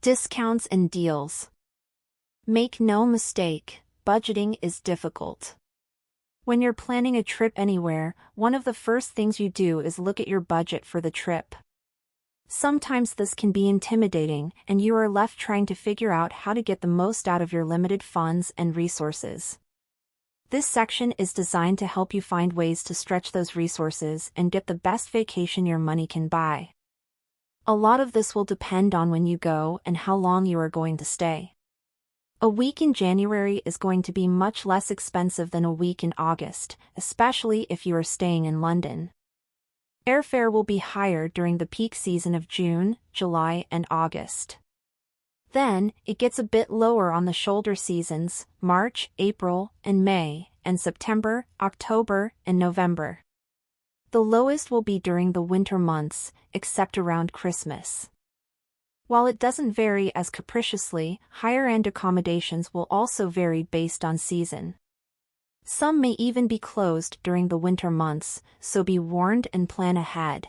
Discounts and deals. Make no mistake, budgeting is difficult. When you're planning a trip anywhere, one of the first things you do is look at your budget for the trip. Sometimes this can be intimidating, and you are left trying to figure out how to get the most out of your limited funds and resources. This section is designed to help you find ways to stretch those resources and get the best vacation your money can buy. A lot of this will depend on when you go and how long you are going to stay. A week in January is going to be much less expensive than a week in August, especially if you are staying in London. Airfare will be higher during the peak season of June, July, and August. Then, it gets a bit lower on the shoulder seasons, March, April, and May, and September, October, and November. The lowest will be during the winter months, except around Christmas. While it doesn't vary as capriciously, higher-end accommodations will also vary based on season. Some may even be closed during the winter months, so be warned and plan ahead.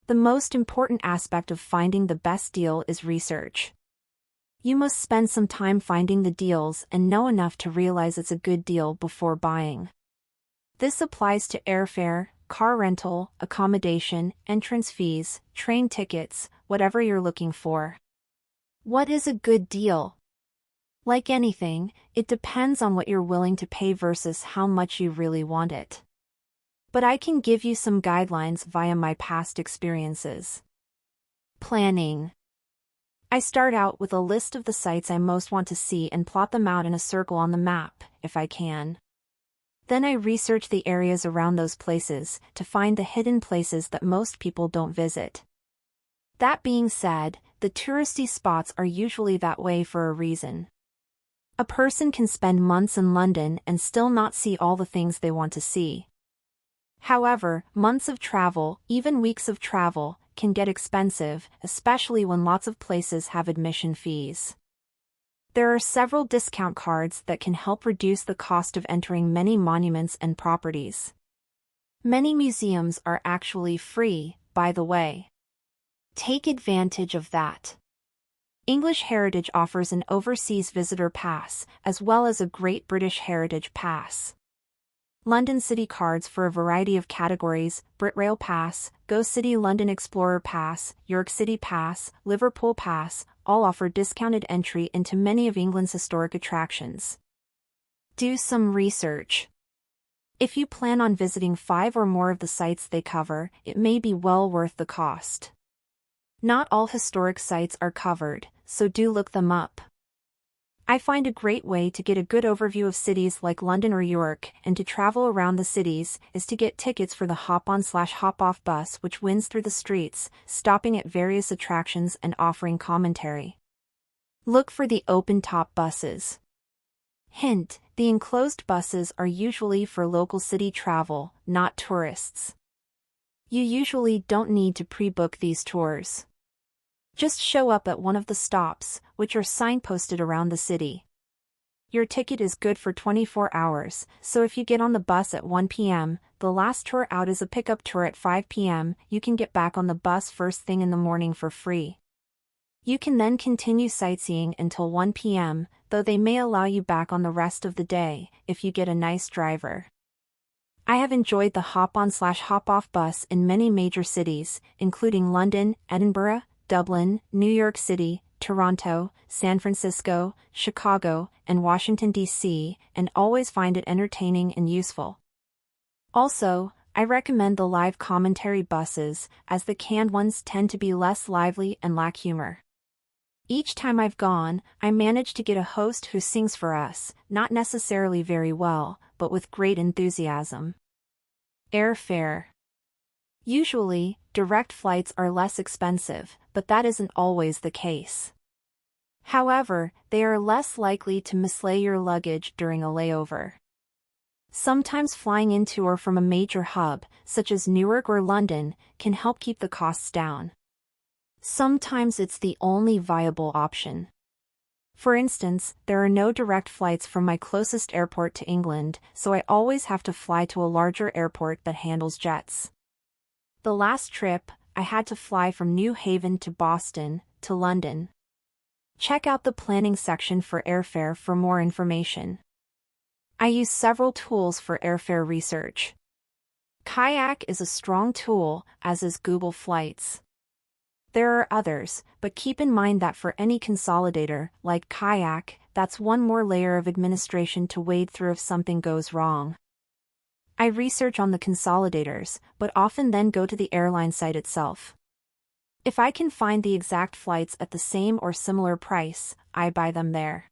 The most important aspect of finding the best deal is research. You must spend some time finding the deals and know enough to realize it's a good deal before buying. This applies to airfare, car rental, accommodation, entrance fees, train tickets, whatever you're looking for. What is a good deal? Like anything, it depends on what you're willing to pay versus how much you really want it. But I can give you some guidelines via my past experiences. Planning. I start out with a list of the sites I most want to see and plot them out in a circle on the map, if I can. Then I research the areas around those places to find the hidden places that most people don't visit. That being said, the touristy spots are usually that way for a reason. A person can spend months in London and still not see all the things they want to see. However, months of travel, even weeks of travel, can get expensive, especially when lots of places have admission fees. There are several discount cards that can help reduce the cost of entering many monuments and properties. Many museums are actually free, by the way. Take advantage of that. English Heritage offers an overseas visitor pass, as well as a Great British Heritage Pass. London City cards for a variety of categories, Britrail Pass, Go City London Explorer Pass, York City Pass, Liverpool Pass, all offer discounted entry into many of England's historic attractions. Do some research. If you plan on visiting 5 or more of the sites they cover, it may be well worth the cost. Not all historic sites are covered, so do look them up. I find a great way to get a good overview of cities like London or York and to travel around the cities is to get tickets for the hop-on/hop-off bus which winds through the streets, stopping at various attractions and offering commentary. Look for the open-top buses. Hint: the enclosed buses are usually for local city travel, not tourists. You usually don't need to pre-book these tours. Just show up at one of the stops, which are signposted around the city. Your ticket is good for 24 hours, so if you get on the bus at 1 p.m., the last tour out is a pickup tour at 5 p.m., you can get back on the bus first thing in the morning for free. You can then continue sightseeing until 1 p.m., though they may allow you back on the rest of the day, if you get a nice driver. I have enjoyed the hop-on/hop-off bus in many major cities, including London, Edinburgh, Dublin, New York City, Toronto, San Francisco, Chicago, and Washington, D.C., and always find it entertaining and useful. Also, I recommend the live commentary buses, as the canned ones tend to be less lively and lack humor. Each time I've gone, I manage to get a host who sings for us, not necessarily very well, but with great enthusiasm. Airfare. Usually, direct flights are less expensive, but that isn't always the case. However, they are less likely to mislay your luggage during a layover. Sometimes flying into or from a major hub, such as Newark or London, can help keep the costs down. Sometimes it's the only viable option. For instance, there are no direct flights from my closest airport to England, so I always have to fly to a larger airport that handles jets. The last trip, I had to fly from New Haven to Boston, to London. Check out the planning section for airfare for more information. I use several tools for airfare research. Kayak is a strong tool, as is Google Flights. There are others, but keep in mind that for any consolidator, like Kayak, that's one more layer of administration to wade through if something goes wrong. I research on the consolidators, but often then go to the airline site itself. If I can find the exact flights at the same or similar price, I buy them there.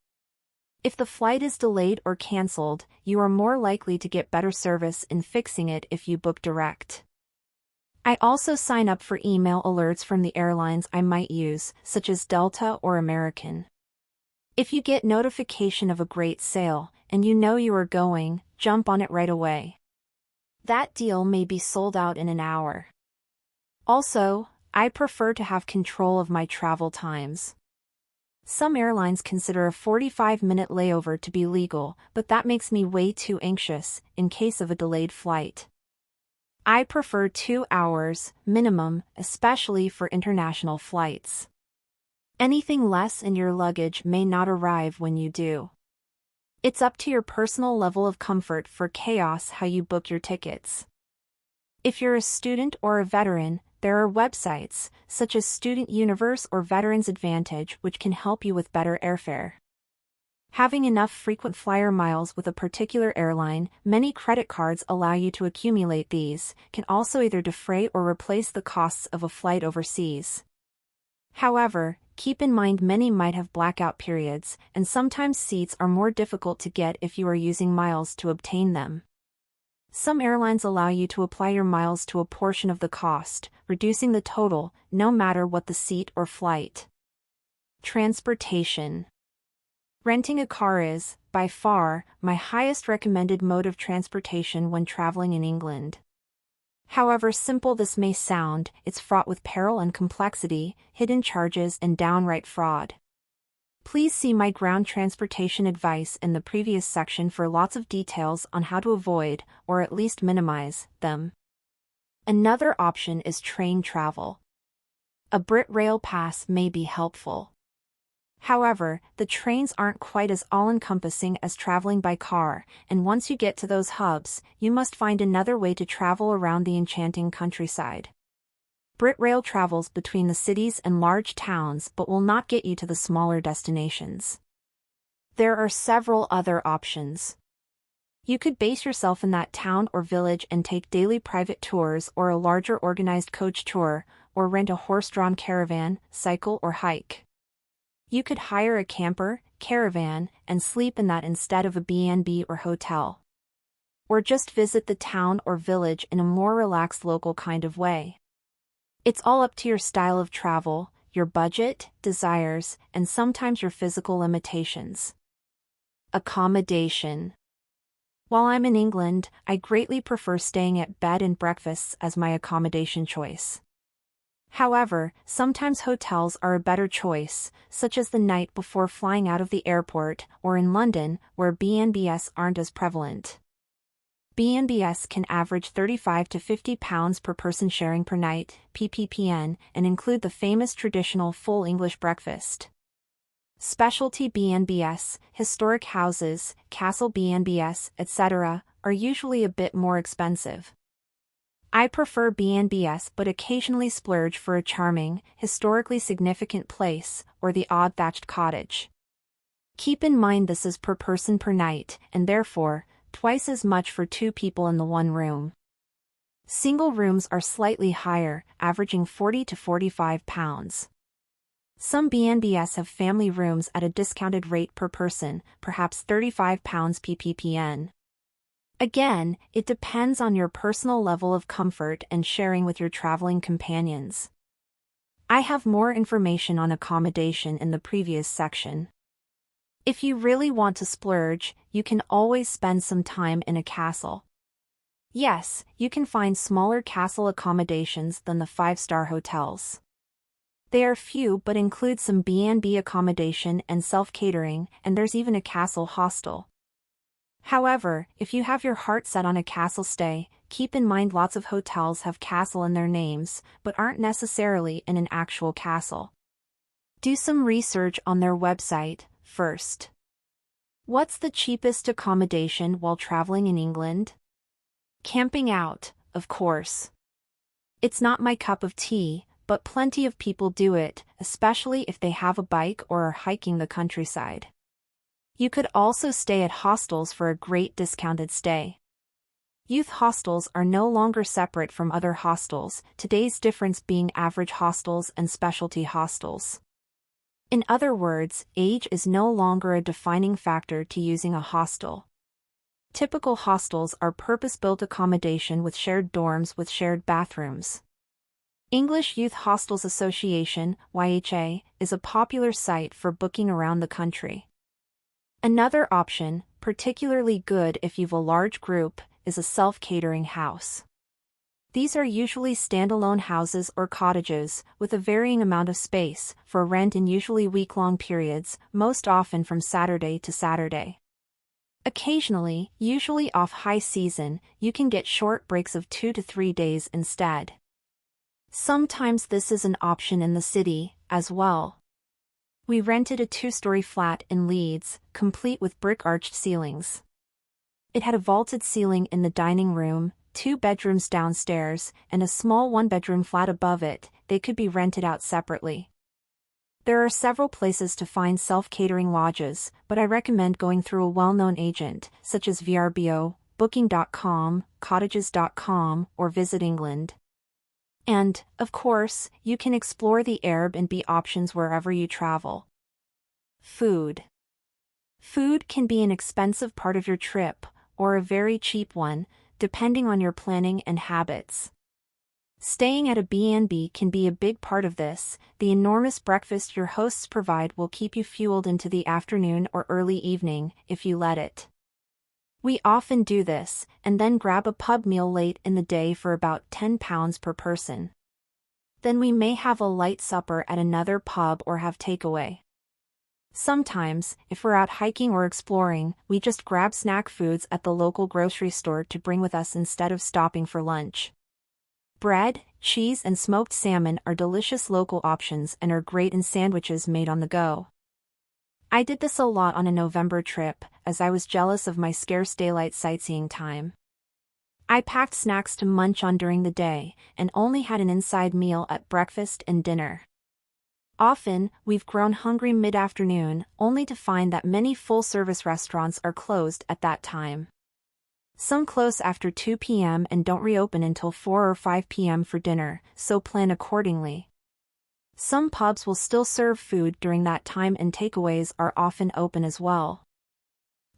If the flight is delayed or cancelled, you are more likely to get better service in fixing it if you book direct. I also sign up for email alerts from the airlines I might use, such as Delta or American. If you get notification of a great sale, and you know you are going, jump on it right away. That deal may be sold out in an hour. Also, I prefer to have control of my travel times. Some airlines consider a 45-minute layover to be legal, but that makes me way too anxious, in case of a delayed flight. I prefer 2 hours, minimum, especially for international flights. Anything less in your luggage may not arrive when you do. It's up to your personal level of comfort for chaos how you book your tickets. If you're a student or a veteran, there are websites, such as Student Universe or Veterans Advantage, which can help you with better airfare. Having enough frequent flyer miles with a particular airline, many credit cards allow you to accumulate these, can also either defray or replace the costs of a flight overseas. However, keep in mind many might have blackout periods, and sometimes seats are more difficult to get if you are using miles to obtain them. Some airlines allow you to apply your miles to a portion of the cost, reducing the total, no matter what the seat or flight. Transportation. Renting a car is, by far, my highest recommended mode of transportation when traveling in England. However simple this may sound, it's fraught with peril and complexity, hidden charges and downright fraud. Please see my ground transportation advice in the previous section for lots of details on how to avoid, or at least minimize, them. Another option is train travel. A Brit Rail pass may be helpful. However, the trains aren't quite as all-encompassing as traveling by car, and once you get to those hubs, you must find another way to travel around the enchanting countryside. Brit Rail travels between the cities and large towns but will not get you to the smaller destinations. There are several other options. You could base yourself in that town or village and take daily private tours or a larger organized coach tour, or rent a horse-drawn caravan, cycle or hike. You could hire a camper, caravan, and sleep in that instead of a B&B or hotel. Or just visit the town or village in a more relaxed local kind of way. It's all up to your style of travel, your budget, desires, and sometimes your physical limitations. Accommodation. While I'm in England, I greatly prefer staying at bed and breakfasts as my accommodation choice. However, sometimes hotels are a better choice, such as the night before flying out of the airport, or in London, where B&Bs aren't as prevalent. B&Bs can average £35 to £50 per person sharing per night, PPPN, and include the famous traditional full English breakfast. Specialty B&Bs, historic houses, castle B&Bs, etc., are usually a bit more expensive. I prefer B&Bs but occasionally splurge for a charming, historically significant place, or the odd thatched cottage. Keep in mind this is per person per night, and therefore, twice as much for 2 people in the one room. Single rooms are slightly higher, averaging £40 to £45. Some B&Bs have family rooms at a discounted rate per person, perhaps £35 PPPN. Again, it depends on your personal level of comfort and sharing with your traveling companions. I have more information on accommodation in the previous section. If you really want to splurge, you can always spend some time in a castle. Yes, you can find smaller castle accommodations than the 5-star hotels. They are few but include some B&B accommodation and self-catering, and there's even a castle hostel. However, if you have your heart set on a castle stay, keep in mind lots of hotels have castle in their names, but aren't necessarily in an actual castle. Do some research on their website first. What's the cheapest accommodation while traveling in England? Camping out, of course. It's not my cup of tea, but plenty of people do it, especially if they have a bike or are hiking the countryside. You could also stay at hostels for a great discounted stay. Youth hostels are no longer separate from other hostels, today's difference being average hostels and specialty hostels. In other words, age is no longer a defining factor to using a hostel. Typical hostels are purpose-built accommodation with shared dorms with shared bathrooms. English Youth Hostels Association, YHA, is a popular site for booking around the country. Another option, particularly good if you've a large group, is a self-catering house. These are usually standalone houses or cottages, with a varying amount of space, for rent in usually week-long periods, most often from Saturday to Saturday. Occasionally, usually off high season, you can get short breaks of 2 to 3 days instead. Sometimes this is an option in the city, as well. We rented a 2-story flat in Leeds, complete with brick-arched ceilings. It had a vaulted ceiling in the dining room, 2 bedrooms downstairs, and a small 1-bedroom flat above it. They could be rented out separately. There are several places to find self-catering lodges, but I recommend going through a well-known agent, such as VRBO, Booking.com, Cottages.com, or Visit England. And, of course, you can explore the Airbnb options wherever you travel. Food. Food can be an expensive part of your trip, or a very cheap one, depending on your planning and habits. Staying at a B&B can be a big part of this. The enormous breakfast your hosts provide will keep you fueled into the afternoon or early evening, if you let it. We often do this, and then grab a pub meal late in the day for about £10 per person. Then we may have a light supper at another pub or have takeaway. Sometimes, if we're out hiking or exploring, we just grab snack foods at the local grocery store to bring with us instead of stopping for lunch. Bread, cheese and smoked salmon are delicious local options and are great in sandwiches made on the go. I did this a lot on a November trip, as I was jealous of my scarce daylight sightseeing time. I packed snacks to munch on during the day, and only had an inside meal at breakfast and dinner. Often, we've grown hungry mid-afternoon, only to find that many full-service restaurants are closed at that time. Some close after 2 p.m. and don't reopen until 4 or 5 p.m. for dinner, so plan accordingly. Some pubs will still serve food during that time and takeaways are often open as well.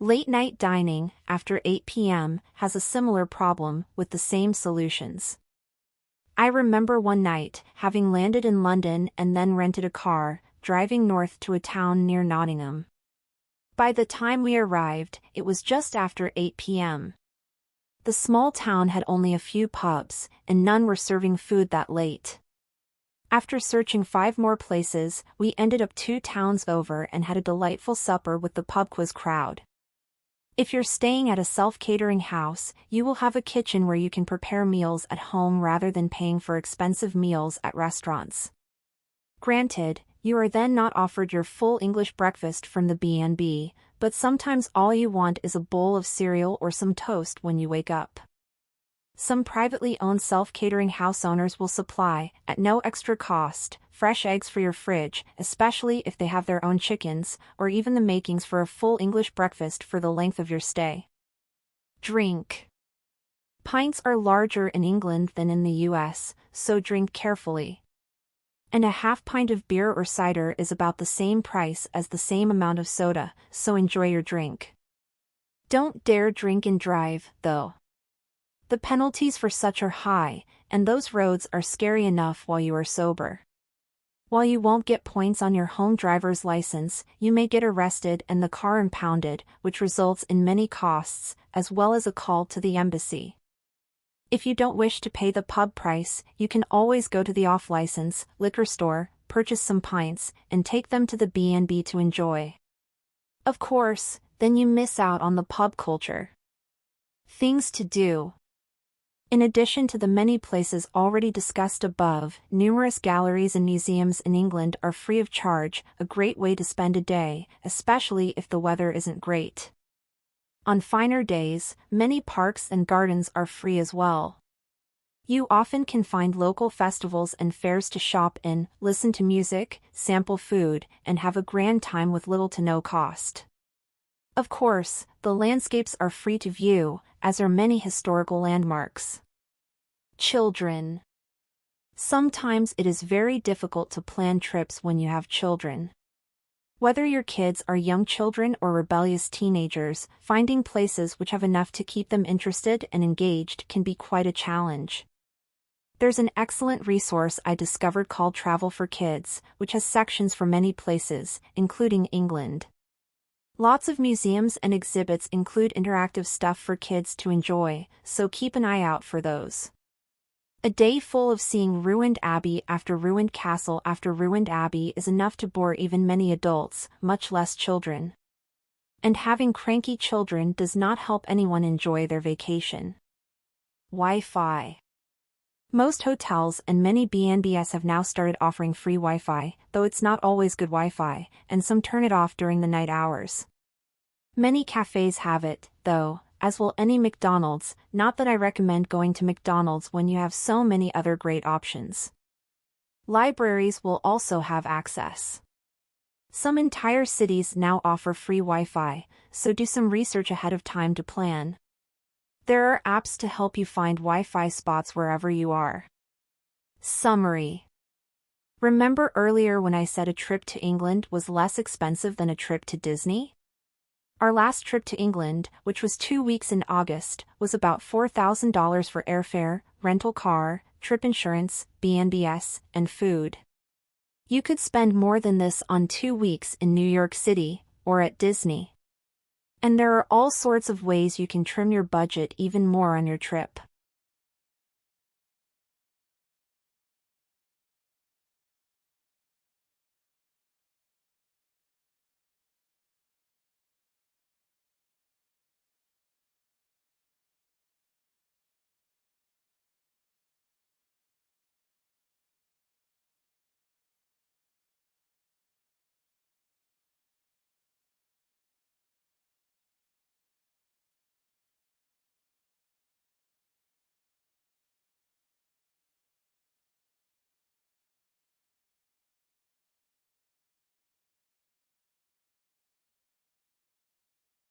Late-night dining, after 8 p.m., has a similar problem, with the same solutions. I remember one night, having landed in London and then rented a car, driving north to a town near Nottingham. By the time we arrived, it was just after 8 p.m. The small town had only a few pubs, and none were serving food that late. After searching 5 more places, we ended up 2 towns over and had a delightful supper with the pub quiz crowd. If you're staying at a self-catering house, you will have a kitchen where you can prepare meals at home rather than paying for expensive meals at restaurants. Granted, you are then not offered your full English breakfast from the B&B, but sometimes all you want is a bowl of cereal or some toast when you wake up. Some privately owned self-catering house owners will supply, at no extra cost, fresh eggs for your fridge, especially if they have their own chickens, or even the makings for a full English breakfast for the length of your stay. Drink. Pints are larger in England than in the US, so drink carefully. And a half pint of beer or cider is about the same price as the same amount of soda, so enjoy your drink. Don't dare drink and drive, though. The penalties for such are high, and those roads are scary enough while you are sober. While you won't get points on your home driver's license, you may get arrested and the car impounded, which results in many costs, as well as a call to the embassy. If you don't wish to pay the pub price, you can always go to the off-license liquor store, purchase some pints, and take them to the B&B to enjoy. Of course, then you miss out on the pub culture. Things to do. In addition to the many places already discussed above, numerous galleries and museums in England are free of charge, a great way to spend a day, especially if the weather isn't great. On finer days, many parks and gardens are free as well. You often can find local festivals and fairs to shop in, listen to music, sample food, and have a grand time with little to no cost. Of course, the landscapes are free to view, as are many historical landmarks. Children. Sometimes it is very difficult to plan trips when you have children. Whether your kids are young children or rebellious teenagers, finding places which have enough to keep them interested and engaged can be quite a challenge. There's an excellent resource I discovered called Travel for Kids, which has sections for many places, including England. Lots of museums and exhibits include interactive stuff for kids to enjoy, so keep an eye out for those. A day full of seeing ruined abbey after ruined castle after ruined abbey is enough to bore even many adults, much less children. And having cranky children does not help anyone enjoy their vacation. Wi-Fi. Most hotels and many B&Bs have now started offering free Wi-Fi, though it's not always good Wi-Fi, and some turn it off during the night hours. Many cafes have it, though, as will any McDonald's, not that I recommend going to McDonald's when you have so many other great options. Libraries will also have access. Some entire cities now offer free Wi-Fi, so do some research ahead of time to plan. There are apps to help you find Wi-Fi spots wherever you are. Summary. Remember earlier when I said a trip to England was less expensive than a trip to Disney? Our last trip to England, which was 2 weeks in August, was about $4,000 for airfare, rental car, trip insurance, B&Bs, and food. You could spend more than this on 2 weeks in New York City, or at Disney. And there are all sorts of ways you can trim your budget even more on your trip.